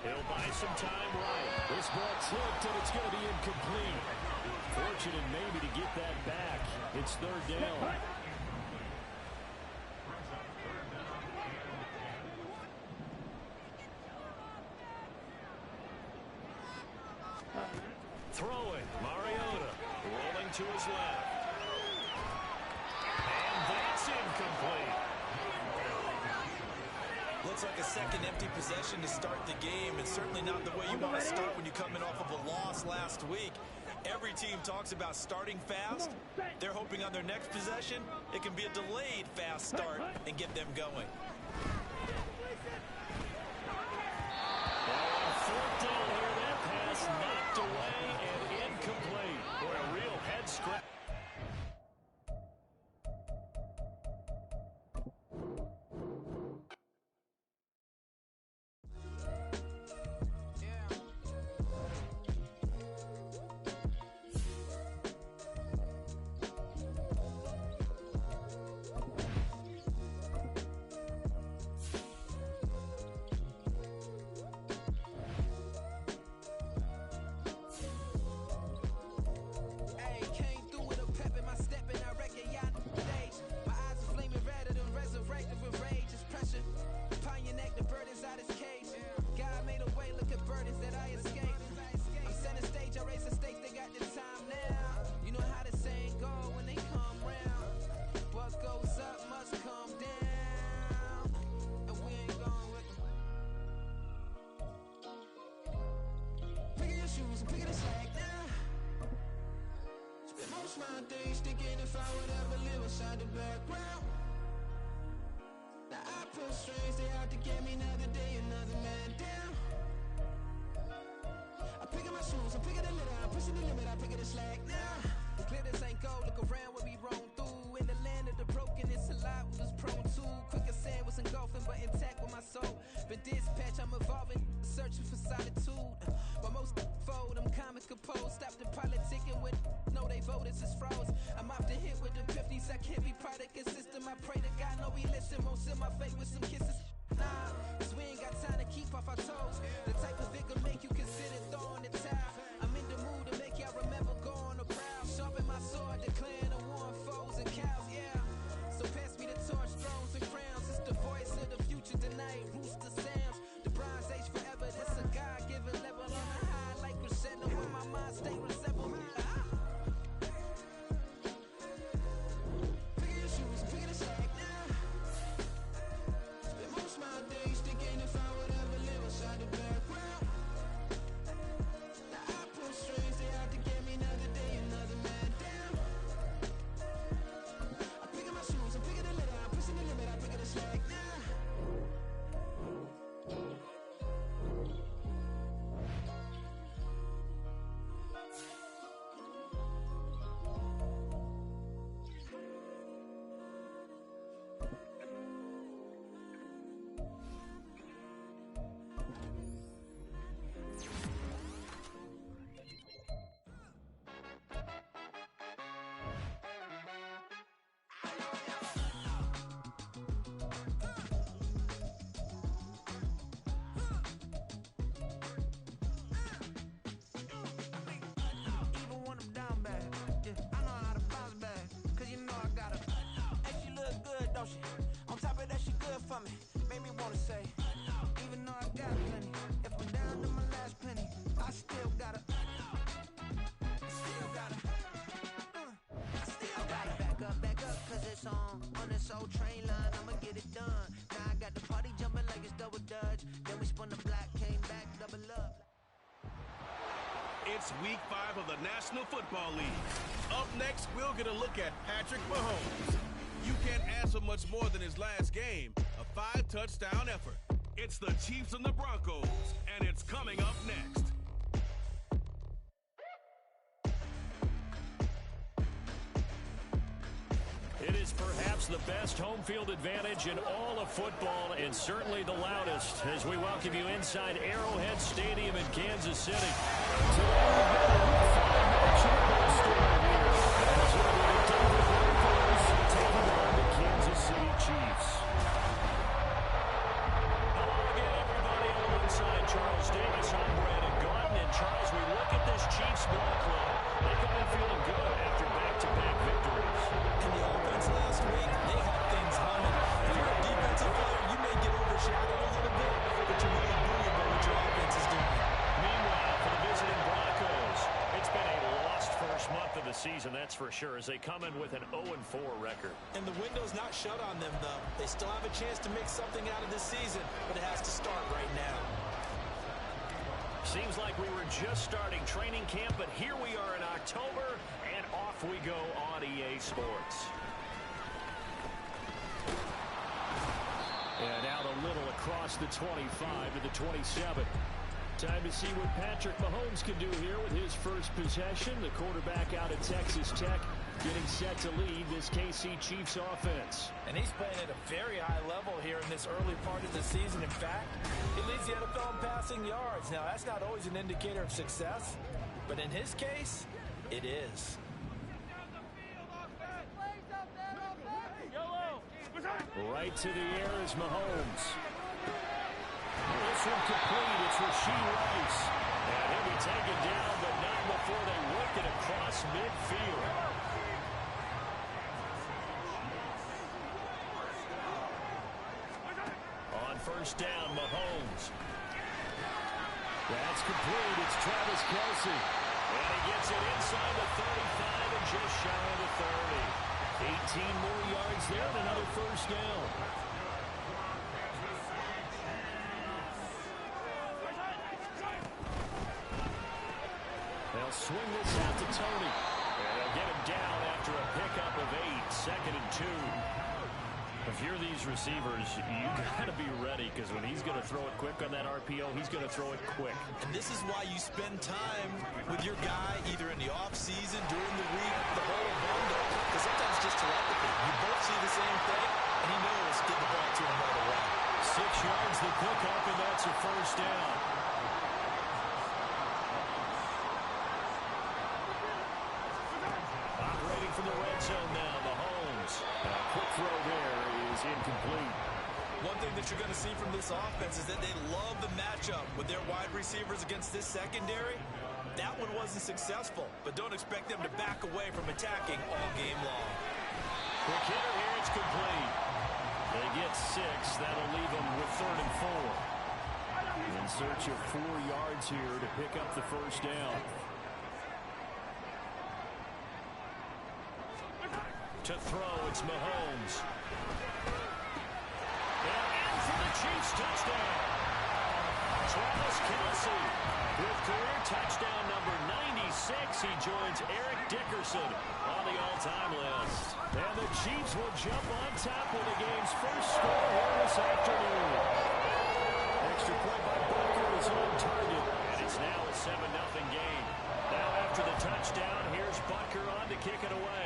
He'll buy some time right. This ball tipped, and it's going to be incomplete. Fortunate maybe to get that back. It's 3rd down. Throwing, Mariota, rolling to his left. And that's incomplete. Looks like a second empty possession to start the game, and certainly not the way you want to start when you're coming off of a loss last week. Every team talks about starting fast. They're hoping on their next possession, it can be a delayed fast start and get them going. Now on 4th down here, that pass knocked away and incomplete. Boy, a real head scratch. I'm picking the limit, I'm pushing the limit, I pick it a slack now. It's clear this ain't lost in golfing, but intact with my soul. Been dispatched, I'm evolving, searching for solitude. But most fold, I'm comic composed. Stop the politicking with no, they voters is froze. I'm often hit with the 50s, I can't be product and system. I pray to God, no, we listen. Won't send my fate with some kisses. Nah, cause we ain't got time to keep off our toes. The type of victim make you consider throwing the towel. I'm in the mood to make y'all remember going to proud. Sharpen my sword, declaring the war on foes and cows, yeah. So pass me the torch, thrones and crowns. It's the voice of the future tonight, rooster sounds. The Bronze Age forever, this a God-given level on a high like crescendo when my mind stay resemble. Pick your shoes, pick the slack now. Spend most of my days thinking if I would ever live inside the background. Now I pull strings, they out to get me another day, another man down. I'm picking my shoes, I'm picking the litter, I'm pushing the limit, I'm picking the slack now. Even when I'm down bad, yeah, I know how to bounce back. Cause you know I got her. And she look good, don't she? On top of that, she good for me. Made me wanna say, even though I got plenty, if I'm down to my last penny, I still got her. Still got her. I still got her. Back up, cause it's on this old train line, I'ma get it done. Now I got the party jumping like it's double dutch. Then we spun the block, came back, double up. It's week 5 of the National Football League. Up next, we'll get a look at Patrick Mahomes. You can't ask for much more than his last game, a 5-touchdown effort. It's the Chiefs and the Broncos, and it's coming up next. It is perhaps the best home field advantage in all of football, and certainly the loudest, as we welcome you inside Arrowhead Stadium in Kansas City. Today we've got a Week 5 matchup on story here, as it'll be the Denver Broncos taking on the Kansas City Chiefs. Hello again, everybody. On one side, Charles Davis, I'm Brandon Gaudin, and Charles, we look at this Chiefs ball club. They come in feeling good after back-to-back victories. In the offense last week, they had things humming. If you're a defensive player, you may get overshadowed a little bit, but you're really buoyed by what your offense is doing. Meanwhile, for the visiting Broncos, it's been a lost first month of the season, that's for sure, as they come in with an 0-4 record. And the window's not shut on them, though. They still have a chance to make something out of this season, but it has to start right now. Seems like we were just starting training camp, but here we are in October, and off we go on EA Sports. And out a little across the 25 to the 27. Time to see what Patrick Mahomes can do here with his first possession. The quarterback out of Texas Tech getting set to lead this KC Chiefs offense. And he's playing at a very high level here in this early part of the season. In fact, he leads the NFL in passing yards. Now, that's not always an indicator of success, but in his case, it is. Right to the air is Mahomes. This one complete. It's Rashee Rice. And he'll be taken down, but not before they work it across midfield. On first down, Mahomes. That's complete. It's Travis Kelce. And he gets it inside the 35 and just shy of the 30. 18 more yards there and another first down. They'll swing this out to Tony. And they'll get him down after a pickup of 8. 2nd and 2. If you're these receivers, you got to be ready, because when he's going to throw it quick on that RPO, he's going to throw it quick. And this is why you spend time with your guy, either in the offseason, during the week, the whole bundle. Because sometimes just telepathy, you both see the same thing, and he knows get the ball to him right away. 6 yards the pickup, and that's a first down. Operating from the red zone now, Mahomes. A quick throw there is incomplete. One thing that you're going to see from this offense is that they love the matchup with their wide receivers against this secondary. That one wasn't successful, but don't expect them to back away from attacking all game long. Quick hitter here, it's complete. They get 6. That'll leave them with 3rd and 4. In search of 4 yards here to pick up the first down. To throw, it's Mahomes. And in for the Chiefs touchdown. Travis Kelce with career touchdown number 96. He joins Eric Dickerson on the all-time list. And the Chiefs will jump on top with the game's first score here this afternoon. Extra point by Booker is on target. And it's now a 7-0 game. Now after the touchdown, here's Butker on to kick it away.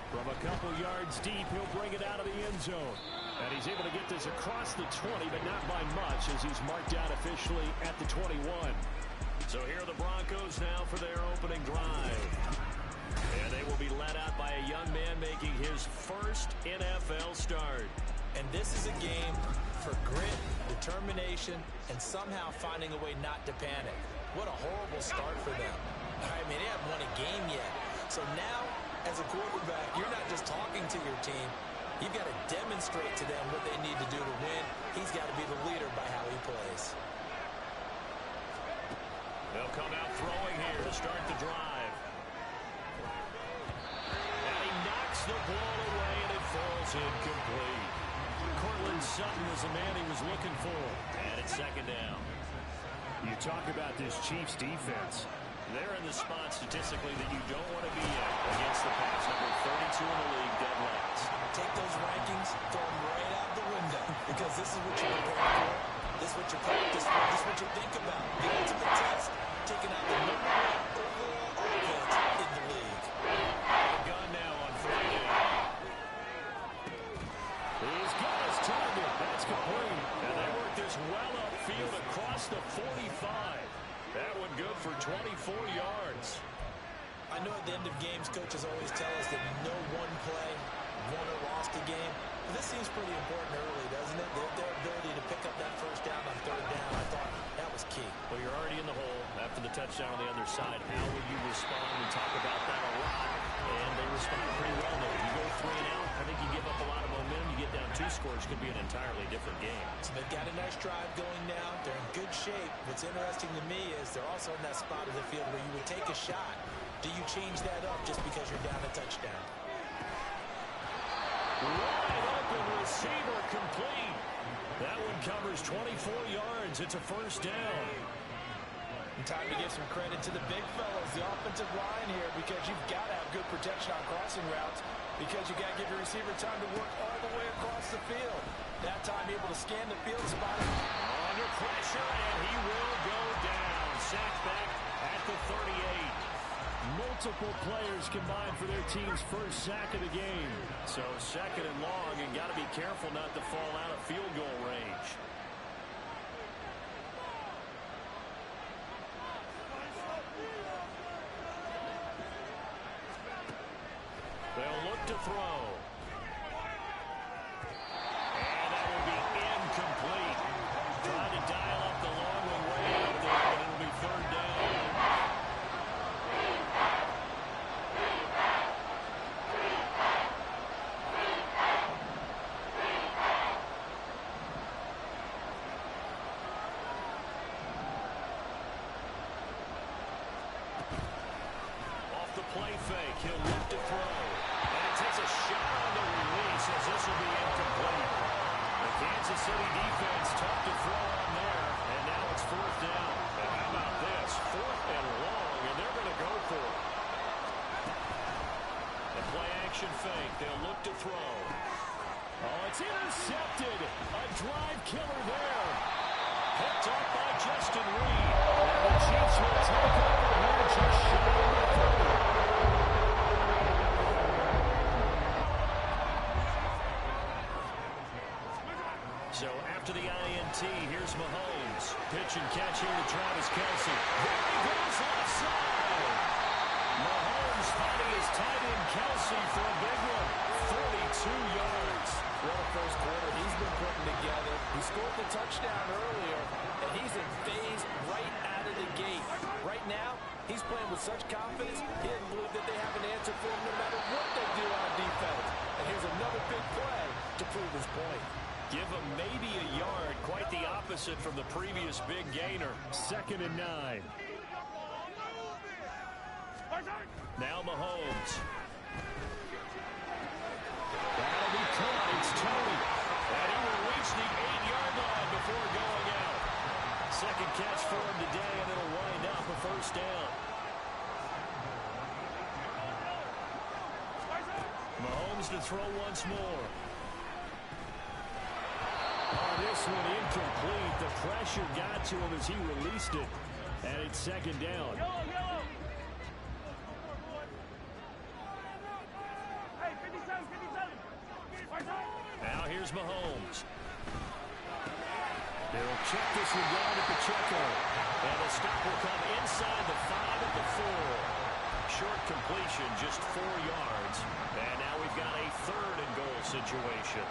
From a couple yards deep, he'll bring it out of the end zone. And he's able to get this across the 20, but not by much, as he's marked out officially at the 21. So here are the Broncos now for their opening drive. And they will be led out by a young man making his first NFL start. And this is a game for grit, determination, and somehow finding a way not to panic. What a horrible start for them. I mean, they haven't won a game yet. So now, as a quarterback, you're not just talking to your team. You've got to demonstrate to them what they need to do to win. He's got to be the leader by how he plays. They'll come out throwing here to start the drive. And he knocks the ball away, and it falls incomplete. Cortland Sutton was the man he was looking for. And it's 2nd down. You talk about this Chiefs defense. They're in the spot statistically that you don't want to be in against the pass. Number 32 in the league, dead last. Take those rankings, throw them right out the window, because this is what you're prepared for. This is what you practice for. This is what you think about. The ultimate test, taking out the number 1 overall offense in the league. The gun now on 3rd down. He's got his target. That's complete. And they work this well upfield across the 45. That one good for 24 yards. I know at the end of games, coaches always tell us that no one play won or lost a game. But this seems pretty important early, doesn't it? Their ability to pick up that first down on 3rd down, I thought that was key. Well, you're already in the hole after the touchdown on the other side. How will you respond? We talk about that a lot. And they respond pretty well there. You go 3 and out, I think you give up a lot of momentum. You get down 2 scores, could be an entirely different game. So they've got a nice drive going now. They're in good shape. What's interesting to me is they're also in that spot of the field where you would take a shot. Do you change that up just because you're down a touchdown? Wide open receiver complete. That one covers 24 yards. It's a first down. And time to give some credit to the big fellas, the offensive line here, because you've got to have good protection on crossing routes, because you got to give your receiver time to work all the way across the field. That time able to scan the field spot. Under pressure, and he will go down. Sacked back at the 38. Multiple players combined for their team's first sack of the game. So 2nd and long, and got to be careful not to fall out of field goal range. They'll look to throw. And that will be incomplete. Trying to dial up the long one way out there, but it'll be 3rd down. Off the play fake, he'll look to throw. And he takes a shot on the release as this will be incomplete. The Kansas City defense tough to throw on there, and now it's 4th down. And how about this? 4th and long, and they're going to go for it. The play action fake, they'll look to throw. Oh, it's intercepted. A drive killer there. Picked up by Justin Reed. And the Chiefs will take over here just shy of the 30. Mahomes. Pitch and catch here to Travis Kelce. There he goes left side. Mahomes finding his tight end Kelce for a big one. 42 yards. What a first quarter he's been putting together. He scored the touchdown earlier, and he's in phase right out of the gate. Right now, he's playing with such confidence, he doesn't believe that they have an answer for him no matter what they do on defense. And here's another big play to prove his point. Give him maybe a yard. Quite the opposite from the previous big gainer. 2nd and 9. Now Mahomes. That'll be caught. It's Tony. And he will reach the 8-yard line before going out. Second catch for him today, and it'll wind up a first down. Mahomes to throw once more. Oh, this one incomplete. The pressure got to him as he released it. And it's 2nd down. Now here's Mahomes. They'll check this one down at Pacheco. And the stop will come inside the 5 at the 4. Short completion, just 4 yards. And now we've got a 3rd and goal situation.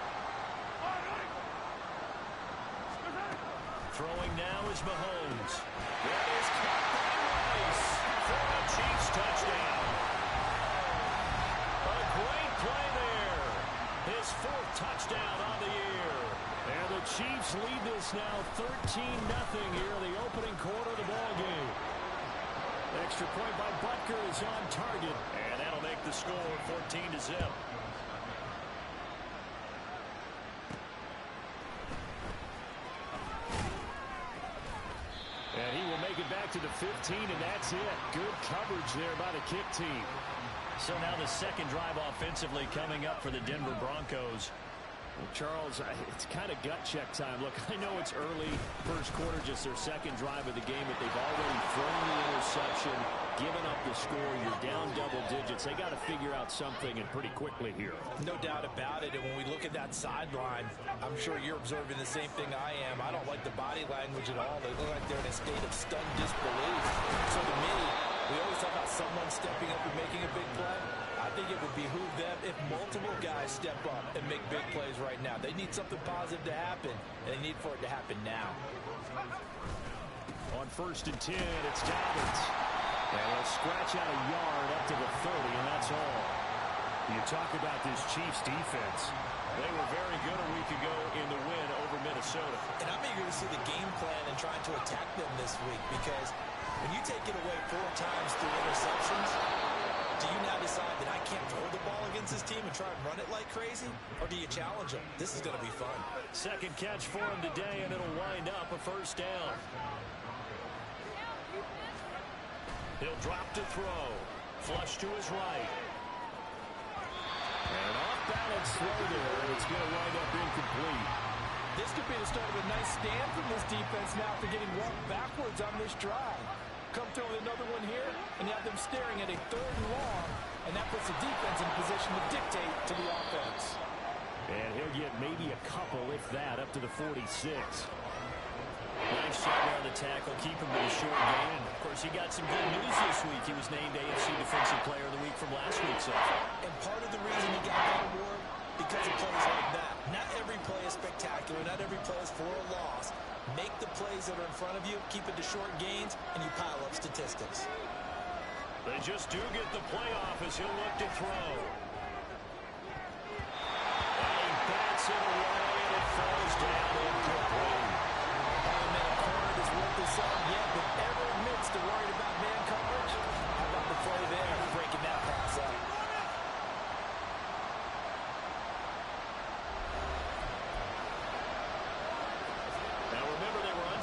Throwing now is Mahomes. That is caught by Rice for a Chiefs touchdown. A great play there. His 4th touchdown on the year. And the Chiefs lead this now 13-0 here in the opening quarter of the ballgame. Extra point by Butker is on target. And that'll make the score 14-0. And he will make it back to the 15, and that's it. Good coverage there by the kick team. So now the second drive offensively coming up for the Denver Broncos. Well, Charles, it's kind of gut check time. Look, I know it's early, first quarter, just their second drive of the game, but they've already thrown the interception, given up the score. You're down double digits. They got to figure out something, and pretty quickly here. No doubt about it, and when we look at that sideline, I'm sure you're observing the same thing I am. I don't like the body language at all. They look like they're in a state of stunned disbelief. So to me, we always talk about someone stepping up and making a big play. I think it would behoove them if multiple guys step up and make big plays right now. They need something positive to happen, and they need for it to happen now. On 1st and 10, it's Dobbins. And they'll scratch out a yard up to the 30, and that's all. You talk about this Chiefs defense. They were very good a week ago in the win over Minnesota. And I'm eager to see the game plan and trying to attack them this week, because when you take it away 4 times through interceptions, do you now decide that I can't throw the ball against this team and try and run it like crazy? Or do you challenge them? This is going to be fun. Second catch for him today, and it'll wind up a first down. He'll drop to throw. Flush to his right. And off-balance throw there, and it's going to wind up incomplete. This could be the start of a nice stand from this defense now after getting walked backwards on this drive. Come through with another one here, and you have them staring at a 3rd and long, and that puts the defense in a position to dictate to the offense. And he'll get maybe a couple, if that, up to the 46. Nice shot around the tackle, keep him to the short gain. And of course, he got some good news this week. He was named AFC Defensive Player of the Week from last week's effort. And part of the reason he got that award, because of plays like that. Not every play is spectacular. Not every play is for a loss. Make the plays that are in front of you, keep it to short gains, and you pile up statistics. They just do get the play off as he'll look to throw. And he bats it away, and it falls down incomplete. Haven't been a corner that's worth his salt yet, but ever admits to worried about man coverage. How about the play there, breaking that pass up?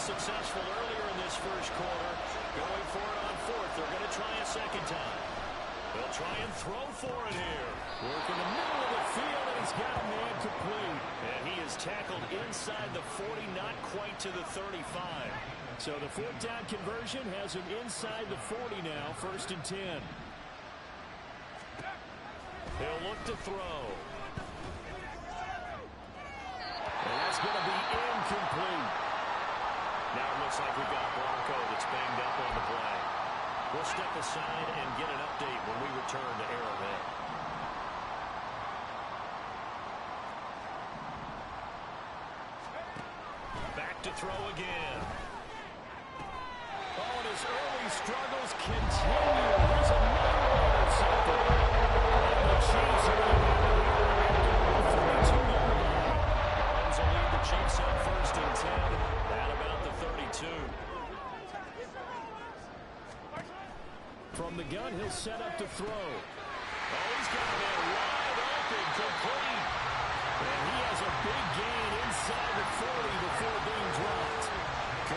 Successful earlier in this first quarter. Going for it on 4th. They're going to try a second time. They'll try and throw for it here. Work in the middle of the field, and he's got a man complete. And he is tackled inside the 40, not quite to the 35. So the 4th down conversion has him inside the 40 now, 1st and 10. He'll look to throw. And that's going to be incomplete. looks like we've got a Bronco that's banged up on the play. We'll step aside and get an update when we return to Arrowhead. Back to throw again. Oh, and his early struggles continue. There's another intercepted. And the Chiefs are going to have it here at the 42-yard line. Lions will lead the Chiefs on 1st and 10 at about the 32. From the gun, he'll set up to throw. Oh, he's got